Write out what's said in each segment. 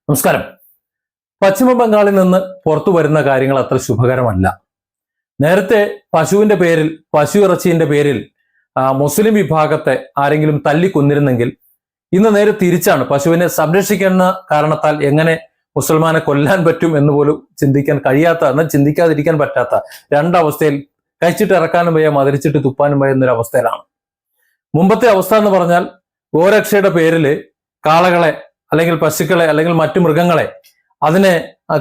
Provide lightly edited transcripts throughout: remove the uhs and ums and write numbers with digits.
നമസ്കാരം. പശ്ചിമ ബംഗാളിൽ നിന്ന് പുറത്തു വരുന്ന കാര്യങ്ങൾ അത്ര ശുഭകരമല്ല. നേരത്തെ പശുവിന്റെ പേരിൽ, പശു ഇറച്ചിന്റെ പേരിൽ മുസ്ലിം വിഭാഗത്തെ ആരെങ്കിലും തല്ലിക്കൊന്നിരുന്നെങ്കിൽ ഇന്ന് നേരെ തിരിച്ചാണ്. പശുവിനെ സംരക്ഷിക്കുന്ന കാരണത്താൽ എങ്ങനെ മുസൽമാനെ കൊല്ലാൻ പറ്റും എന്ന് പോലും ചിന്തിക്കാൻ കഴിയാത്ത, എന്നാൽ ചിന്തിക്കാതിരിക്കാൻ പറ്റാത്ത രണ്ടവസ്ഥയിൽ കഴിച്ചിട്ട് ഇറക്കാനും വയ്യ, മതിരിച്ചിട്ട് തുപ്പാനും വയ്യ എന്നൊരു അവസ്ഥയിലാണ്. മുമ്പത്തെ അവസ്ഥ എന്ന് പറഞ്ഞാൽ ഗോരക്ഷയുടെ പേരിൽ കാളകളെ അല്ലെങ്കിൽ പശുക്കളെ അല്ലെങ്കിൽ മറ്റു മൃഗങ്ങളെ അതിനെ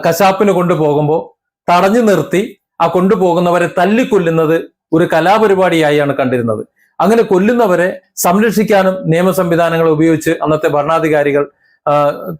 കശാപ്പിന് കൊണ്ടുപോകുമ്പോൾ തടഞ്ഞു നിർത്തി ആ കൊണ്ടുപോകുന്നവരെ തല്ലിക്കൊല്ലുന്നത് ഒരു കലാപരിപാടിയായാണ് കണ്ടിരുന്നത്. അങ്ങനെ കൊല്ലുന്നവരെ സംരക്ഷിക്കാനും നിയമ സംവിധാനങ്ങൾ ഉപയോഗിച്ച് അന്നത്തെ ഭരണാധികാരികൾ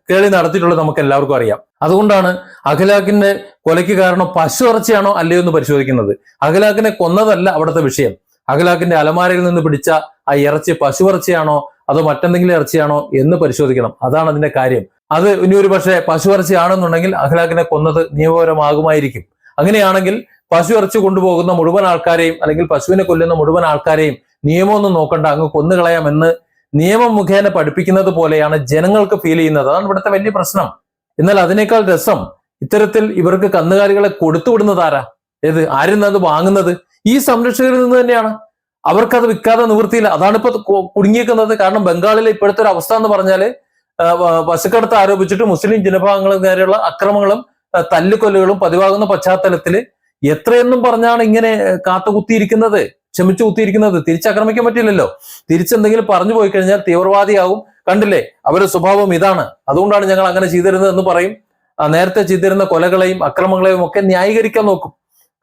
കേളി നടത്തിയിട്ടുള്ളത് നമുക്ക് എല്ലാവർക്കും അറിയാം. അതുകൊണ്ടാണ് അഖിലാഖിന്റെ കൊലയ്ക്ക് കാരണം പശു ഇറച്ചിയാണോ അല്ലയോ എന്ന് പരിശോധിക്കുന്നത്. അഖിലാഖിനെ കൊന്നതല്ല അവിടുത്തെ വിഷയം. അഖിലാഖിന്റെ അലമാരയിൽ നിന്ന് പിടിച്ച ആ ഇറച്ചി പശു ഇറച്ചിയാണോ അതോ മറ്റെന്തെങ്കിലും ഇറച്ചിയാണോ എന്ന് പരിശോധിക്കണം. അതാണ് അതിന്റെ കാര്യം. അത് ഇനി ഒരു പക്ഷേ പശു ഇറച്ചി ആണെന്നുണ്ടെങ്കിൽ അഖിലാഖിനെ കൊന്നത് നിയമപരമാകുമായിരിക്കും. അങ്ങനെയാണെങ്കിൽ പശു ഇറച്ചി കൊണ്ടുപോകുന്ന മുഴുവൻ ആൾക്കാരെയും അല്ലെങ്കിൽ പശുവിനെ കൊല്ലുന്ന മുഴുവൻ ആൾക്കാരെയും നിയമമൊന്നും നോക്കണ്ട, അങ്ങ് കൊന്നുകളയാമെന്ന് നിയമം മുഖേന പഠിപ്പിക്കുന്നത് പോലെയാണ് ജനങ്ങൾക്ക് ഫീൽ ചെയ്യുന്നത്. അതാണ് ഇവിടുത്തെ വലിയ പ്രശ്നം. എന്നാൽ അതിനേക്കാൾ രസം ഇത്തരത്തിൽ ഇവർക്ക് കന്നുകാലികളെ കൊടുത്തുവിടുന്നത് ആരാ? ആരും അത് വാങ്ങുന്നത് ഈ സംരക്ഷകരിൽ നിന്ന് തന്നെയാണ്. അവർക്കത് വിൽക്കാതെ നിവൃത്തിയില്ല. അതാണ് ഇപ്പൊ കുടുങ്ങിയിരിക്കുന്നത്. കാരണം ബംഗാളിലെ ഇപ്പോഴത്തെ ഒരു അവസ്ഥ എന്ന് പറഞ്ഞാല് പശുക്കടത്ത് ആരോപിച്ചിട്ട് മുസ്ലിം ജനവിഭാഗങ്ങൾക്ക് നേരെയുള്ള അക്രമങ്ങളും തല്ലുകൊല്ലുകളും പതിവാകുന്ന പശ്ചാത്തലത്തില് എത്രയെന്നും പറഞ്ഞാണ് ഇങ്ങനെ കാത്തുകുത്തിയിരിക്കുന്നത്, ക്ഷമിച്ചു കുത്തിയിരിക്കുന്നത്. തിരിച്ചാക്രമിക്കാൻ പറ്റില്ലല്ലോ. തിരിച്ചെന്തെങ്കിലും പറഞ്ഞു പോയി കഴിഞ്ഞാൽ തീവ്രവാദിയാവും. കണ്ടില്ലേ, അവരുടെ സ്വഭാവം ഇതാണ്, അതുകൊണ്ടാണ് ഞങ്ങൾ അങ്ങനെ ചെയ്തിരുന്നത് എന്ന് പറയും. നേരത്തെ ചെയ്തിരുന്ന കൊലകളെയും അക്രമങ്ങളെയും ഒക്കെ ന്യായീകരിക്കാൻ നോക്കും.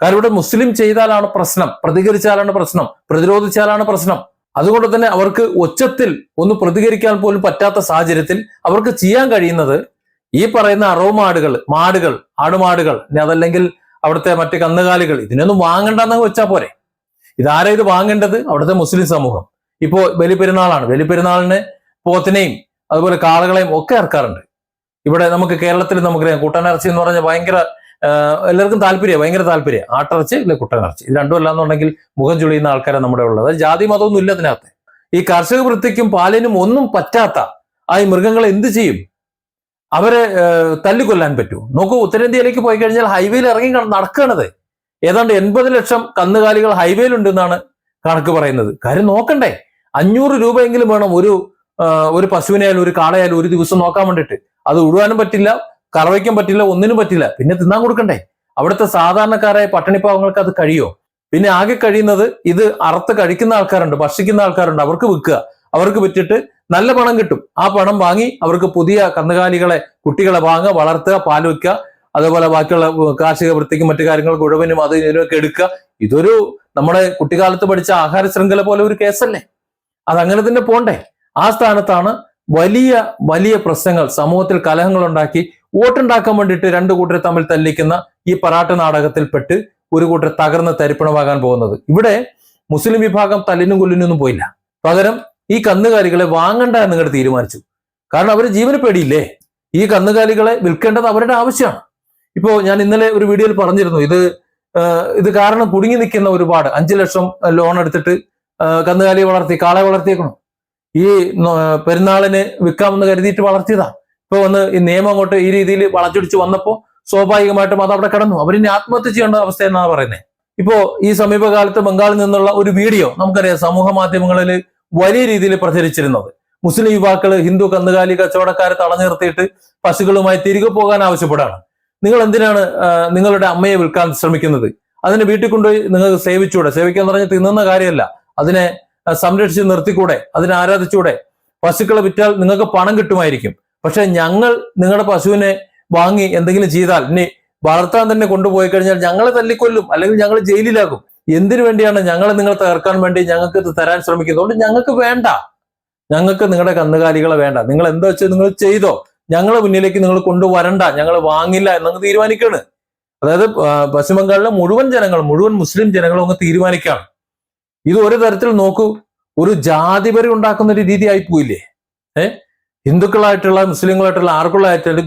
കാരണം ഇവിടെ മുസ്ലിം ചെയ്താലാണ് പ്രശ്നം, പ്രതികരിച്ചാലാണ് പ്രശ്നം, പ്രതിരോധിച്ചാലാണ് പ്രശ്നം. അതുകൊണ്ട് തന്നെ അവർക്ക് ഒച്ചത്തിൽ ഒന്ന് പ്രതികരിക്കാൻ പോലും പറ്റാത്ത സാഹചര്യത്തിൽ അവർക്ക് ചെയ്യാൻ കഴിയുന്നത് ഈ പറയുന്ന മാടുകൾ, ആടുമാടുകൾ, അതല്ലെങ്കിൽ അവിടുത്തെ മറ്റു കന്നുകാലികൾ, ഇതിനൊന്നും വാങ്ങണ്ടെന്ന് വെച്ചാൽ പോരെ. ഇതാരാ ഇത് വാങ്ങേണ്ടത്? അവിടുത്തെ മുസ്ലിം സമൂഹം. ഇപ്പോ ബലിപ്പെരുന്നാളാണ്. ബലിപ്പെരുന്നാളിന് പോത്തിനെയും അതുപോലെ കാളകളെയും ഒക്കെ ഇറക്കാറുണ്ട്. ഇവിടെ നമുക്ക് കേരളത്തിൽ നമുക്കറിയാം, കുട്ടനിറച്ചി എന്ന് പറഞ്ഞാൽ എല്ലാവർക്കും ഭയങ്കര താല്പര്യം. ആട്ടിറച്ചി ഇല്ല കുട്ടനിറച്ചി, ഇത് രണ്ടും അല്ലാന്നുണ്ടെങ്കിൽ മുഖം ചുളിയുന്ന ആൾക്കാരാണ് നമ്മുടെ ഉള്ളത്. അത് ജാതി മതമൊന്നും ഇല്ല അതിനകത്ത്. ഈ കാർഷിക വൃത്തിക്കും പാലിനും ഒന്നും പറ്റാത്ത ഈ മൃഗങ്ങളെ എന്ത് ചെയ്യും? അവരെ തല്ലിക്കൊല്ലാൻ പറ്റൂ? നോക്കൂ, ഉത്തരേന്ത്യയിലേക്ക് പോയി കഴിഞ്ഞാൽ ഹൈവേയിൽ ഇറങ്ങി നടക്കണത് ഏതാണ്ട് 80 ലക്ഷം കന്നുകാലികൾ ഹൈവേയിലുണ്ടെന്നാണ് കണക്ക് പറയുന്നത്. കാര്യം നോക്കണ്ടേ, 500 രൂപയെങ്കിലും വേണം ഒരു പശുവിനായാലും ഒരു കാളയായാലും ഒരു ദിവസം നോക്കാൻ വേണ്ടിയിട്ട്. അത് ഉഴുവാനും പറ്റില്ല, കറവയ്ക്കാൻ പറ്റില്ല, ഒന്നിനും പറ്റില്ല. പിന്നെ തിന്നാൻ കൊടുക്കണ്ടേ? അവിടുത്തെ സാധാരണക്കാരായ പട്ടിണിപ്പാവങ്ങൾക്ക് അത് കഴിയോ? പിന്നെ ആകെ കഴിയുന്നത് ഇത് അറുത്ത് കഴിക്കുന്ന ആൾക്കാരുണ്ട്, ഭക്ഷിക്കുന്ന ആൾക്കാരുണ്ട്, അവർക്ക് വിൽക്കുക. അവർക്ക് വിറ്റിട്ട് നല്ല പണം കിട്ടും. ആ പണം വാങ്ങി അവർക്ക് പുതിയ കന്നുകാലികളെ, കുട്ടികളെ വാങ്ങുക, വളർത്തുക, പാൽ വയ്ക്കുക, അതുപോലെ ബാക്കിയുള്ള കാർഷിക വൃത്തിക്കും മറ്റു കാര്യങ്ങൾക്ക് ഉഴവനും അത് ഇതിനൊക്കെ എടുക്കുക. ഇതൊരു നമ്മുടെ കുട്ടിക്കാലത്ത് പഠിച്ച ആഹാര ശൃംഖല പോലെ ഒരു കേസല്ലേ? അതങ്ങനെ തന്നെ പോണ്ടേ? ആ സ്ഥാനത്താണ് വലിയ വലിയ പ്രശ്നങ്ങൾ, സമൂഹത്തിൽ കലഹങ്ങൾ ഉണ്ടാക്കി വോട്ടുണ്ടാക്കാൻ വേണ്ടിയിട്ട് രണ്ടു കൂട്ടരെ തമ്മിൽ തല്ലിക്കുന്ന ഈ പറാട്ട് നാടകത്തിൽപ്പെട്ട് ഒരു കൂട്ടർ തകർന്ന് തരിപ്പണമാകാൻ പോകുന്നത്. ഇവിടെ മുസ്ലിം വിഭാഗം തല്ലിനും കൊല്ലിനൊന്നും പോയില്ല. പകരം ഈ കന്നുകാലികളെ വാങ്ങണ്ട എന്നിങ്ങോട്ട് തീരുമാനിച്ചു. കാരണം അവർ ജീവന് പേടിയില്ലേ? ഈ കന്നുകാലികളെ വിൽക്കേണ്ടത് അവരുടെ ആവശ്യമാണ്. ഇപ്പോ ഞാൻ ഇന്നലെ ഒരു വീഡിയോയിൽ പറഞ്ഞിരുന്നു, ഇത് കാരണം കുടുങ്ങി നിൽക്കുന്ന ഒരുപാട് 5 ലക്ഷം ലോൺ എടുത്തിട്ട് കന്നുകാലിയെ വളർത്തി, കാളെ വളർത്തിയേക്കണം. ഈ പെരുന്നാളിന് വിൽക്കാമെന്ന് കരുതിയിട്ട് വളർത്തിയതാ. ഇപ്പൊ വന്ന് ഈ നിയമം അങ്ങോട്ട് ഈ രീതിയിൽ വളച്ചൊടിച്ച് വന്നപ്പോ സ്വാഭാവികമായിട്ടും അത് അവിടെ കിടന്നു. അവരിനി ആത്മഹത്യ ചെയ്യേണ്ട അവസ്ഥ എന്നാണ് പറയുന്നത്. ഇപ്പോ ഈ സമീപകാലത്ത് ബംഗാളിൽ നിന്നുള്ള ഒരു വീഡിയോ നമുക്കറിയാം സമൂഹ മാധ്യമങ്ങളിൽ വലിയ രീതിയിൽ പ്രചരിച്ചിരുന്നത്. മുസ്ലിം യുവാക്കള് ഹിന്ദു കന്നുകാലി കച്ചവടക്കാരെ തടഞ്ഞു നിർത്തിയിട്ട് പശുക്കളുമായി തിരികെ പോകാൻ ആവശ്യപ്പെടാണ്. നിങ്ങൾ എന്തിനാണ് നിങ്ങളുടെ അമ്മയെ വിൽക്കാൻ ശ്രമിക്കുന്നത്? അതിനെ വീട്ടിൽ കൊണ്ടുപോയി നിങ്ങൾക്ക് സേവിച്ചൂടെ? സേവിക്കാന്ന് പറഞ്ഞാൽ തിന്നുന്ന കാര്യമല്ല, അതിനെ സംരക്ഷിച്ച് നിർത്തിക്കൂടെ? അതിനെ ആരാധിച്ചൂടെ? പശുക്കളെ വിറ്റാൽ നിങ്ങൾക്ക് പണം കിട്ടുമായിരിക്കും. പക്ഷെ ഞങ്ങൾ നിങ്ങളുടെ പശുവിനെ വാങ്ങി എന്തെങ്കിലും ചെയ്താൽ, ഇനി വളർത്താൻ തന്നെ കൊണ്ടുപോയി കഴിഞ്ഞാൽ ഞങ്ങളെ തല്ലിക്കൊല്ലും, അല്ലെങ്കിൽ ഞങ്ങൾ ജയിലിലാക്കും. എന്തിനു വേണ്ടിയാണ് നിങ്ങൾ തകർക്കാൻ വേണ്ടി ഞങ്ങൾക്ക് ഇത് തരാൻ ശ്രമിക്കുന്നത്? ഞങ്ങൾക്ക് വേണ്ട, ഞങ്ങൾക്ക് നിങ്ങളുടെ കന്നുകാലികളെ വേണ്ട. നിങ്ങൾ എന്താ വെച്ചാൽ നിങ്ങൾ ചെയ്തോ, ഞങ്ങളെ മുന്നിലേക്ക് നിങ്ങൾ കൊണ്ടുവരണ്ട, ഞങ്ങൾ വാങ്ങില്ല എന്നങ്ങ് തീരുമാനിക്കുകയാണ്. അതായത് പശ്ചിമ ബംഗാളിലെ മുഴുവൻ മുസ്ലിം ജനങ്ങളും അങ്ങ് തീരുമാനിക്കുകയാണ്. ഇത് ഒരു തരത്തിൽ നോക്കൂ, ഒരു ജാതിപരി ഉണ്ടാക്കുന്ന ഒരു രീതി ആയി പോയില്ലേ? ഹിന്ദുക്കളായിട്ടുള്ള മുസ്ലിങ്ങളായിട്ടുള്ള ആർക്കുള്ളായിട്ടുള്ള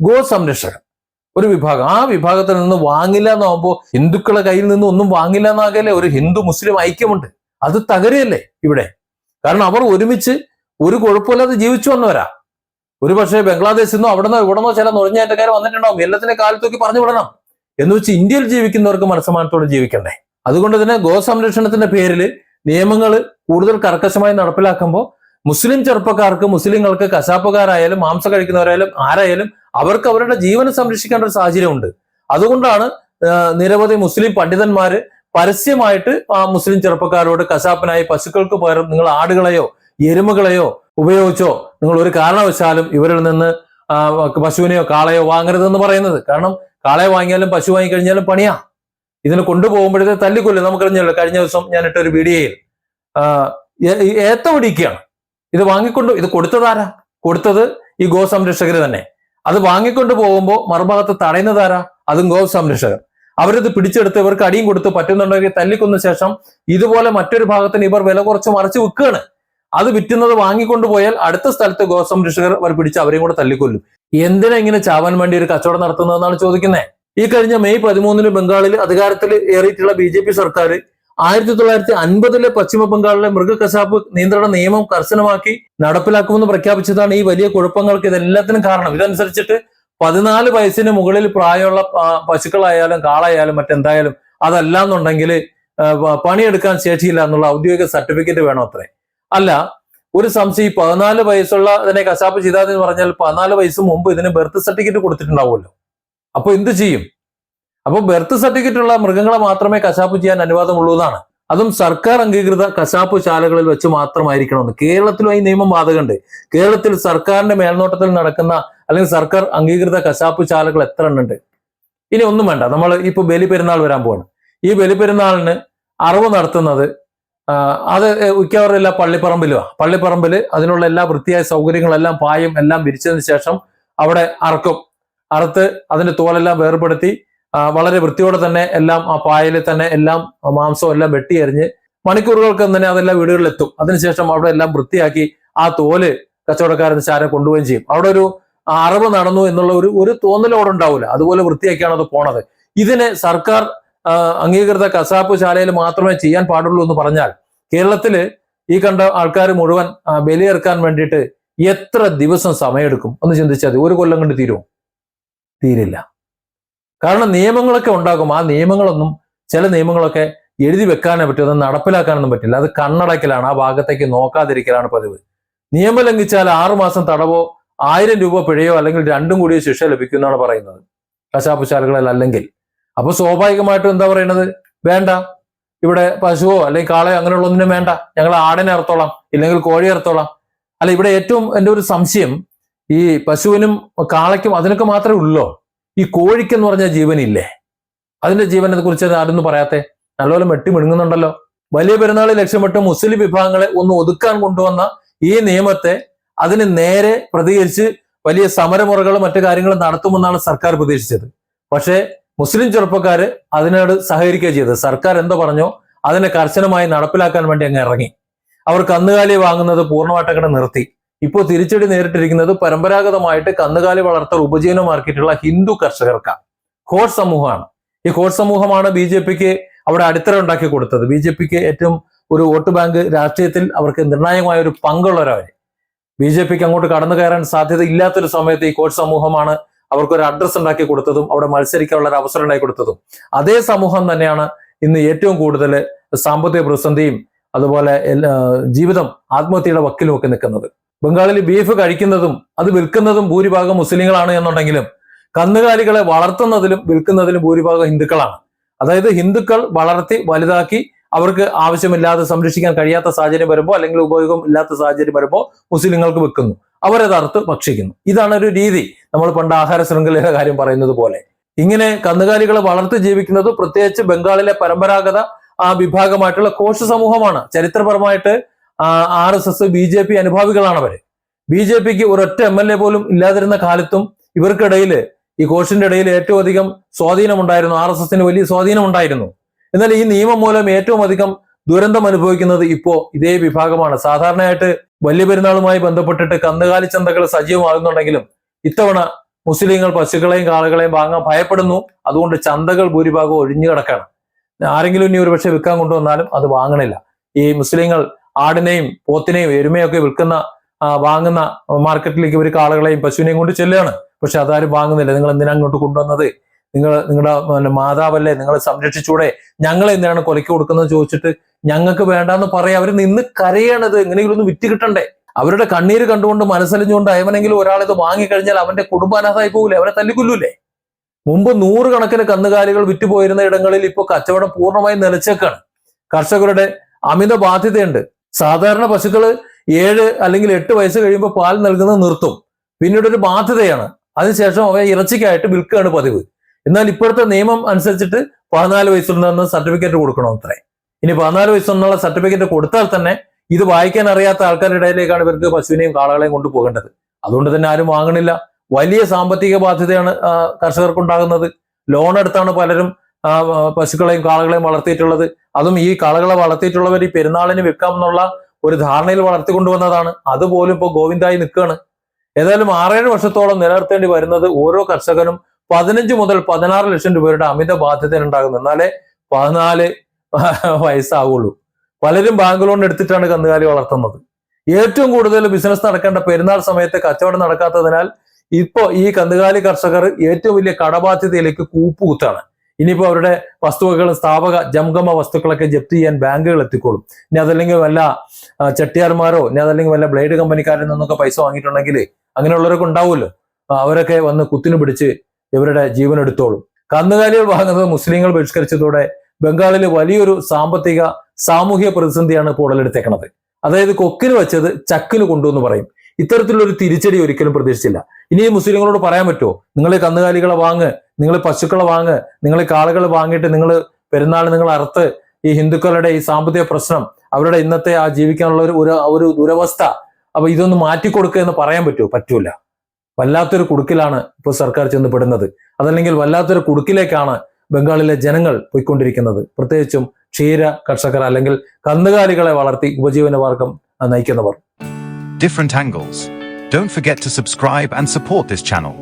ഗോ സംരക്ഷകൻ ഒരു വിഭാഗം, ആ വിഭാഗത്തിൽ നിന്ന് വാങ്ങില്ല എന്നാകുമ്പോൾ ഹിന്ദുക്കളെ കയ്യിൽ നിന്ന് ഒന്നും വാങ്ങില്ല എന്നാകല്ലേ ഒരു ഹിന്ദു മുസ്ലിം ഐക്യമുണ്ട്. അത് തകരുകയല്ലേ ഇവിടെ? കാരണം അവർ ഒരുമിച്ച് ഒരു കുഴപ്പമില്ലാതെ ജീവിച്ചു വന്നവരാ. ഒരുപക്ഷെ ബംഗ്ലാദേശിൽ നിന്നോ അവിടുന്ന് ഇവിടുന്നോ ചില നുഴഞ്ഞേറ്റക്കാർ വന്നിട്ടുണ്ടാവും. എല്ലാത്തിനെ കാലത്തൂക്കി പറഞ്ഞു വിടണം എന്ന് വെച്ച് ഇന്ത്യയിൽ ജീവിക്കുന്നവർക്ക് മനസ്സമാനത്തോടെ ജീവിക്കണ്ടേ? അതുകൊണ്ട് തന്നെ ഗോസംരക്ഷണത്തിന്റെ പേരിൽ നിയമങ്ങൾ കൂടുതൽ കർക്കശമായി നടപ്പിലാക്കുമ്പോൾ മുസ്ലിം ചെറുപ്പക്കാർക്ക്, മുസ്ലിങ്ങൾക്ക്, കശാപ്പുകാരായാലും മാംസം കഴിക്കുന്നവരായാലും ആരായാലും അവർക്ക് അവരുടെ ജീവനെ സംരക്ഷിക്കേണ്ട ഒരു സാഹചര്യമുണ്ട്. അതുകൊണ്ടാണ് നിരവധി മുസ്ലിം പണ്ഡിതന്മാര് പരസ്യമായിട്ട് ആ മുസ്ലിം ചെറുപ്പക്കാരോട് കശാപ്പിനായി പശുക്കൾക്ക് പകരം നിങ്ങൾ ആടുകളെയോ എരുമകളെയോ ഉപയോഗിച്ചോ നിങ്ങൾ ഒരു കാരണവശാലും ഇവരിൽ നിന്ന് പശുവിനെയോ കാളയോ വാങ്ങരുതെന്ന് പറയുന്നത്. കാരണം കാളയെ വാങ്ങിയാലും പശു വാങ്ങിക്കഴിഞ്ഞാലും പണിയാ. ഇതിനെ കൊണ്ടുപോകുമ്പോഴത്തെ തല്ലിക്കൊല്ലും. നമുക്കറിഞ്ഞല്ലോ, കഴിഞ്ഞ ദിവസം ഞാൻ ഇട്ടൊരു വീഡിയോയിൽ ഏത്തമടിക്കുകയാണ്. ഇത് കൊടുത്തതാരാ? കൊടുത്തത് ഈ ഗോ സംരക്ഷകർ തന്നെ. അത് വാങ്ങിക്കൊണ്ട് പോകുമ്പോൾ മറുഭാഗത്ത് തടയുന്നതാരാ? അതും ഗോ സംരക്ഷകർ. അവരിത് പിടിച്ചെടുത്ത് ഇവർക്ക് അടിയും കൊടുത്ത് പറ്റുന്നുണ്ടെങ്കിൽ തല്ലിക്കൊന്ന ശേഷം ഇതുപോലെ മറ്റൊരു ഭാഗത്തിന് ഇവർ വില കുറച്ച് മറിച്ച് വിൽക്കുകയാണ്. അത് വിറ്റുന്നത് വാങ്ങിക്കൊണ്ടു പോയാൽ അടുത്ത സ്ഥലത്ത് ഗോ സംരക്ഷകർ അവർ പിടിച്ച് അവരെയും കൂടെ തല്ലിക്കൊല്ലും. എന്തിനാ ഇങ്ങനെ ചാവാൻ വേണ്ടി ഒരു കച്ചവടം നടത്തുന്നതെന്നാണ് ചോദിക്കുന്നത്. ഈ കഴിഞ്ഞ മെയ് 13 ബംഗാളിൽ അധികാരത്തിൽ ഏറിയിട്ടുള്ള BJP സർക്കാർ 1950 പശ്ചിമ ബംഗാളിലെ മൃഗകശാപ്പ് നിയന്ത്രണ നിയമം കർശനമാക്കി നടപ്പിലാക്കുമെന്ന് പ്രഖ്യാപിച്ചതാണ് ഈ വലിയ കുഴപ്പങ്ങൾക്ക് ഇതെല്ലാത്തിനും കാരണം. ഇതനുസരിച്ചിട്ട് 14 വയസ്സിന് മുകളിൽ പ്രായമുള്ള പശുക്കളായാലും കാളായാലും മറ്റെന്തായാലും അതല്ല എന്നുണ്ടെങ്കിൽ പണിയെടുക്കാൻ ശേഷിയില്ല എന്നുള്ള ഔദ്യോഗിക സർട്ടിഫിക്കറ്റ് വേണം അത്രേ. അല്ല, ഒരു സംശയം, 14 വയസ്സുള്ള ഇതിനെ കശാപ്പ് ചെയ്താതെന്ന് പറഞ്ഞാൽ 14 വയസ്സ് മുമ്പ് ഇതിന് ബർത്ത് സർട്ടിഫിക്കറ്റ് കൊടുത്തിട്ടുണ്ടാവുമല്ലോ. അപ്പൊ എന്ത് ചെയ്യും? അപ്പൊ ബർത്ത് സർട്ടിഫിക്കറ്റ് ഉള്ള മൃഗങ്ങളെ മാത്രമേ കശാപ്പ് ചെയ്യാൻ അനുവാദമുള്ളൂ എന്നാണ്. അതും സർക്കാർ അംഗീകൃത കശാപ്പ് ശാലകളിൽ വെച്ച് മാത്രമായിരിക്കണമെന്ന്. കേരളത്തിലും ഈ നിയമം ബാധകമുണ്ട്. കേരളത്തിൽ സർക്കാരിന്റെ മേൽനോട്ടത്തിൽ നടക്കുന്ന അല്ലെങ്കിൽ സർക്കാർ അംഗീകൃത കശാപ്പ് ശാലകൾ എത്ര എണ്ണുണ്ട്? ഇനി ഒന്നും വേണ്ട, നമ്മൾ ഇപ്പൊ ബലിപെരുന്നാൾ വരാൻ പോവാണ്. ഈ ബലിപെരുന്നാളിന് അറവ് നടത്തുന്നത് അത് മിക്കവാറും പള്ളിപ്പറമ്പില് അതിനുള്ള എല്ലാ വൃത്തിയായ സൗകര്യങ്ങളെല്ലാം പായും എല്ലാം വിരിച്ചതിന് ശേഷം അവിടെ അറുത്ത് അതിന്റെ തോലെല്ലാം വേർപെടുത്തി വളരെ വൃത്തിയോടെ തന്നെ എല്ലാം ആ പായയിൽ തന്നെ എല്ലാം മാംസവും എല്ലാം വെട്ടിയരിഞ്ഞ് മണിക്കൂറുകൾക്ക് തന്നെ അതെല്ലാം വീടുകളിൽ എത്തും. അതിനുശേഷം അവിടെ എല്ലാം വൃത്തിയാക്കി ആ തോല് കച്ചവടക്കാരൻ ശാല കൊണ്ടുപോവുകയും ചെയ്യും. അവിടെ ഒരു അറവ് നടന്നു എന്നുള്ള ഒരു തോന്നലോടെ ഉണ്ടാവില്ല. അതുപോലെ വൃത്തിയാക്കിയാണ് അത് പോണത്. ഇതിനെ സർക്കാർ അംഗീകൃത കശാപ്പ് ശാലയിൽ മാത്രമേ ചെയ്യാൻ പാടുള്ളൂ എന്ന് പറഞ്ഞാൽ കേരളത്തില് ഈ കണ്ട ആൾക്കാർ മുഴുവൻ ബലിയെറുക്കാൻ വേണ്ടിയിട്ട് എത്ര ദിവസം സമയമെടുക്കും ഒന്ന് ചിന്തിച്ചാൽ മതി. ഒരു കൊല്ലം കൊണ്ട് തീരുമോ? തീരില്ല. കാരണം നിയമങ്ങളൊക്കെ ഉണ്ടാകും. ആ നിയമങ്ങളൊന്നും, ചില നിയമങ്ങളൊക്കെ എഴുതി വെക്കാനേ പറ്റും, അത് നടപ്പിലാക്കാനൊന്നും പറ്റില്ല. അത് കണ്ണടക്കലാണ്, ആ ഭാഗത്തേക്ക് നോക്കാതിരിക്കലാണ് പതിവ്. നിയമം ലംഘിച്ചാൽ 6 മാസം തടവോ 1000 രൂപ പിഴയോ അല്ലെങ്കിൽ രണ്ടും കൂടിയോ ശിക്ഷ ലഭിക്കും എന്നാണ് പറയുന്നത് കശാപ്പ് ശാലകളിൽ അല്ലെങ്കിൽ. അപ്പൊ സ്വാഭാവികമായിട്ടും എന്താ പറയുന്നത്? വേണ്ട, ഇവിടെ പശുവോ അല്ലെങ്കിൽ കാളയോ അങ്ങനെയുള്ള ഒന്നിനും വേണ്ട, ഞങ്ങൾ ആടിനെ അറുത്തോളാം, ഇല്ലെങ്കിൽ കോഴി അറുത്തോളാം. അല്ല, ഇവിടെ ഏറ്റവും എൻ്റെ ഒരു സംശയം, ഈ പശുവിനും കാളയ്ക്കും അതിനൊക്കെ മാത്രമേ ഉള്ളൂ. ഈ കോഴിക്കെന്ന് പറഞ്ഞ ജീവനില്ലേ? അതിന്റെ ജീവനെ കുറിച്ച് ആരൊന്നും പറയാത്തെ? നല്ലപോലെ വെട്ടി മിണുങ്ങുന്നുണ്ടല്ലോ. വലിയ പെരുന്നാൾ ലക്ഷ്യമിട്ട് മുസ്ലിം വിഭാഗങ്ങളെ ഒന്ന് ഒതുക്കാൻ കൊണ്ടുവന്ന ഈ നിയമത്തെ അതിന് നേരെ പ്രതികരിച്ച് വലിയ സമരമുറകളും മറ്റു കാര്യങ്ങളും നടത്തുമെന്നാണ് സർക്കാർ പ്രതീക്ഷിച്ചത്. പക്ഷേ മുസ്ലിം ചെറുപ്പക്കാര് അതിനോട് സഹകരിക്കുക ചെയ്തത്. സർക്കാർ എന്തോ പറഞ്ഞോ അതിനെ കർശനമായി നടപ്പിലാക്കാൻ വേണ്ടി അങ്ങ് ഇറങ്ങി. അവർ കന്നുകാലി വാങ്ങുന്നത് പൂർണ്ണമായിട്ടങ്ങനെ നിർത്തി. ഇപ്പോൾ തിരിച്ചടി നേരിട്ടിരിക്കുന്നത് പരമ്പരാഗതമായിട്ട് കന്നുകാലി വളർത്തൽ ഉപജീവനമാക്കിയിട്ടുള്ള ഹിന്ദു കർഷകർക്കാണ്. ഘോഷ് സമൂഹമാണ്. ഈ ഘോഷ് സമൂഹമാണ് BJPക്ക് അവിടെ അടിത്തറ ഉണ്ടാക്കി കൊടുത്തത്. BJPക്ക് ഏറ്റവും ഒരു വോട്ട് ബാങ്ക് രാഷ്ട്രീയത്തിൽ അവർക്ക് നിർണായകമായ ഒരു പങ്കുള്ളവരവര്. BJPക്ക് അങ്ങോട്ട് കടന്നു കയറാൻ സാധ്യത ഇല്ലാത്തൊരു സമയത്ത് ഈ ഘോഷ് സമൂഹമാണ് അവർക്കൊരു അഡ്രസ് ഉണ്ടാക്കി കൊടുത്തതും അവിടെ മത്സരിക്കാനുള്ള ഒരു അവസരം ഉണ്ടാക്കി കൊടുത്തതും. അതേ സമൂഹം തന്നെയാണ് ഇന്ന് ഏറ്റവും കൂടുതൽ സാമ്പത്തിക പ്രതിസന്ധിയും അതുപോലെ ജീവിതം ആത്മഹത്യയുടെ വക്കിലും ഒക്കെ നിൽക്കുന്നത്. ബംഗാളിൽ ബീഫ് കഴിക്കുന്നതും അത് വിൽക്കുന്നതും ഭൂരിഭാഗം മുസ്ലിങ്ങളാണ് എന്നുണ്ടെങ്കിലും കന്നുകാലികളെ വളർത്തുന്നതിലും വിൽക്കുന്നതിലും ഭൂരിഭാഗം ഹിന്ദുക്കളാണ്. അതായത് ഹിന്ദുക്കൾ വളർത്തി വലുതാക്കി അവർക്ക് ആവശ്യമില്ലാതെ സംരക്ഷിക്കാൻ കഴിയാത്ത സാഹചര്യം വരുമ്പോൾ അല്ലെങ്കിൽ ഉപയോഗം ഇല്ലാത്ത സാഹചര്യം വരുമ്പോൾ മുസ്ലിങ്ങൾക്ക് വിൽക്കുന്നു, അവരത് അറുത്ത് ഭക്ഷിക്കുന്നു. ഇതാണ് ഒരു രീതി. നമ്മൾ പണ്ട് ആഹാര ശൃംഖലയുടെ കാര്യം പറയുന്നത് പോലെ ഇങ്ങനെ കന്നുകാലികളെ വളർത്തി ജീവിക്കുന്നത് പ്രത്യേകിച്ച് ബംഗാളിലെ പരമ്പരാഗത വിഭാഗമായിട്ടുള്ള ഘോഷ സമൂഹമാണ്. ചരിത്രപരമായിട്ട് RSS BJP അനുഭാവികളാണ് അവര്. BJPക്ക് ഒരൊറ്റ MLA പോലും ഇല്ലാതിരുന്ന കാലത്തും ഇവർക്കിടയിൽ ഈ ഘോഷിന്റെ ഇടയിൽ ഏറ്റവും അധികം സ്വാധീനമുണ്ടായിരുന്നു. RSSന് വലിയ സ്വാധീനമുണ്ടായിരുന്നു. എന്നാൽ ഈ നിയമം മൂലം ഏറ്റവും അധികം ദുരന്തം അനുഭവിക്കുന്നത് ഇപ്പോ ഇതേ വിഭാഗമാണ്. സാധാരണയായിട്ട് വലിയ പെരുന്നാളുമായി ബന്ധപ്പെട്ടിട്ട് കന്നുകാലി ചന്തകൾ സജീവമാകുന്നുണ്ടെങ്കിലും ഇത്തവണ മുസ്ലിങ്ങൾ പശുക്കളെയും കാളകളെയും വാങ്ങാൻ ഭയപ്പെടുന്നു. അതുകൊണ്ട് ചന്തകൾ ഭൂരിഭാഗവും ഒഴിഞ്ഞു കിടക്കാണ്. ആരെങ്കിലും ഇനി ഒരുപക്ഷെ വിൽക്കാൻ കൊണ്ടുവന്നാലും അത് വാങ്ങണില്ല. ഈ മുസ്ലിങ്ങൾ ആടിനെയും പോത്തിനെയും എരുമയൊക്കെ വിൽക്കുന്ന വാങ്ങുന്ന മാർക്കറ്റിലേക്ക് ഇവർ കാളകളെയും പശുവിനെയും കൊണ്ട് ചെല്ലുകയാണ്. പക്ഷെ അതാരും വാങ്ങുന്നില്ല. നിങ്ങൾ എന്തിനാ അങ്ങോട്ട് കൊണ്ടുവന്നത്? നിങ്ങളുടെ മാതാവല്ലേ, നിങ്ങളെ സംരക്ഷിച്ചൂടെ? ഞങ്ങളെ എന്തിനാണ് കൊലയ്ക്ക് കൊടുക്കുന്നത് ചോദിച്ചിട്ട് ഞങ്ങൾക്ക് വേണ്ടാന്ന് പറയാം. അവർ നിന്ന് കരയാണത്. എങ്ങനെയെങ്കിലും ഒന്ന് വിറ്റ് കിട്ടണ്ടേ? അവരുടെ കണ്ണീര് കണ്ടുകൊണ്ട് മനസ്സലിഞ്ഞുകൊണ്ട് എവനെങ്കിലും ഒരാളിത് വാങ്ങിക്കഴിഞ്ഞാൽ അവന്റെ കുടുംബാനാഥമായി പോകില്ലേ? അവരെ തല്ലിക്കൊല്ലൂലേ? മുമ്പ് 100 കണക്കിന് കന്നുകാലികൾ വിറ്റുപോയിരുന്ന ഇടങ്ങളിൽ ഇപ്പോൾ കച്ചവടം പൂർണ്ണമായും നിലച്ചേക്കാണ്. കർഷകരുടെ അമിത ബാധ്യതയുണ്ട്. സാധാരണ പശുക്കള് 7 അല്ലെങ്കിൽ 8 വയസ്സ് കഴിയുമ്പോൾ പാൽ നൽകുന്നത് നിർത്തും. പിന്നീട് ഒരു ബാധ്യതയാണ്. അതിനുശേഷം അവയെ ഇറച്ചിക്കായിട്ട് വിൽക്കുകയാണ് പതിവ്. എന്നാൽ ഇപ്പോഴത്തെ നിയമം അനുസരിച്ചിട്ട് 14 വയസ്സുണ്ടെന്ന് സർട്ടിഫിക്കറ്റ് കൊടുക്കണം അത്രേ. ഇനി 14 വയസ്സെന്നുള്ള സർട്ടിഫിക്കറ്റ് കൊടുത്താൽ തന്നെ ഇത് വായിക്കാൻ അറിയാത്ത ആൾക്കാരുടെ ഇടയിലേക്കാണ് ഇവർക്ക് പശുവിനെയും കാളകളെയും കൊണ്ടുപോകേണ്ടത്. അതുകൊണ്ട് തന്നെ ആരും വാങ്ങണില്ല. വലിയ സാമ്പത്തിക ബാധ്യതയാണ് കർഷകർക്കുണ്ടാകുന്നത്. ലോൺ എടുത്താണ് പലരും പശുക്കളെയും കാളകളെയും വളർത്തിയിട്ടുള്ളത്. അതും ഈ കാളകളെ വളർത്തിയിട്ടുള്ളവർ ഈ പെരുന്നാളിന് വിൽക്കാമെന്നുള്ള ഒരു ധാരണയിൽ വളർത്തിക്കൊണ്ടുവന്നതാണ്. അതുപോലും ഇപ്പോൾ ഗോവിന്ദായി നിൽക്കുകയാണ്. ഏതായാലും 6-7 വർഷത്തോളം നിലനിർത്തേണ്ടി വരുന്നത് ഓരോ കർഷകനും 15 മുതൽ 16 ലക്ഷം രൂപയുടെ അമിത ബാധ്യത ഉണ്ടാകുന്നു. എന്നാലേ 14 വയസ്സാകുള്ളൂ. പലരും ബാങ്ക് ലോൺ എടുത്തിട്ടാണ് കന്നുകാലി വളർത്തുന്നത്. ഏറ്റവും കൂടുതൽ ബിസിനസ് നടക്കേണ്ട പെരുന്നാൾ സമയത്ത് കച്ചവടം നടക്കാത്തതിനാൽ ഇപ്പോ ഈ കന്നുകാലി കർഷകർ ഏറ്റവും വലിയ കടബാധ്യതയിലേക്ക് കൂപ്പുകുത്താണ്. ഇനിയിപ്പോ അവരുടെ വസ്തുവകൾ, സ്ഥാപക ജംഗമ വസ്തുക്കളൊക്കെ ജപ്തി ചെയ്യാൻ ബാങ്കുകൾ എത്തിക്കോളും. ഇനി അതല്ലെങ്കിൽ വല്ല ചെട്ടിയാർമാരോ ഇനി അതല്ലെങ്കിൽ വല്ല ബ്ലേഡ് കമ്പനിക്കാരിൽ നിന്നൊക്കെ പൈസ വാങ്ങിയിട്ടുണ്ടെങ്കിൽ അങ്ങനെയുള്ളവരൊക്കെ ഉണ്ടാവുമല്ലോ, അവരൊക്കെ വന്ന് കുത്തിനു പിടിച്ച് ഇവരുടെ ജീവൻ എടുത്തോളും. കന്നുകാലികൾ വാങ്ങുന്നത് മുസ്ലിങ്ങൾ ബഹിഷ്കരിച്ചതോടെ ബംഗാളിൽ വലിയൊരു സാമ്പത്തിക സാമൂഹിക പ്രതിസന്ധിയാണ് ഇപ്പോൾ ഉടലെടുത്തേക്കുന്നത്. അതായത് കൊക്കിന് വെച്ചത് ചക്കിന് കൊണ്ടുവന്ന് പറയും. ഇത്തരത്തിലൊരു തിരിച്ചടി ഒരിക്കലും പ്രതീക്ഷിച്ചില്ല. ഇനി മുസ്ലിങ്ങളോട് പറയാൻ പറ്റുമോ, നിങ്ങൾ കന്നുകാലികളെ വാങ്ങ്, നിങ്ങൾ പശുക്കളെ വാങ്ങ്, നിങ്ങൾ കാളുകൾ വാങ്ങിയിട്ട് നിങ്ങൾ പെരുന്നാൾ നിങ്ങൾ അറുത്ത് ഈ ഹിന്ദുക്കളുടെ ഈ സാമ്പത്തിക പ്രശ്നം, അവരുടെ ഇന്നത്തെ ആ ജീവിക്കാനുള്ള ഒരു ദുരവസ്ഥ, അപ്പൊ ഇതൊന്ന് മാറ്റിക്കൊടുക്കുക എന്ന് പറയാൻ പറ്റുമോ? പറ്റൂല. വല്ലാത്തൊരു കുടുക്കിലാണ് ഇപ്പോൾ സർക്കാർ ചെന്ന് പെടുന്നത്. അതല്ലെങ്കിൽ വല്ലാത്തൊരു കുടുക്കിലേക്കാണ് ബംഗാളിലെ ജനങ്ങൾ പോയിക്കൊണ്ടിരിക്കുന്നത്. പ്രത്യേകിച്ചും ക്ഷീര കർഷകർ അല്ലെങ്കിൽ കന്നുകാലികളെ വളർത്തി ഉപജീവനമാർഗം നയിക്കുന്നവർ. Different angles. Don't forget to subscribe and support this channel.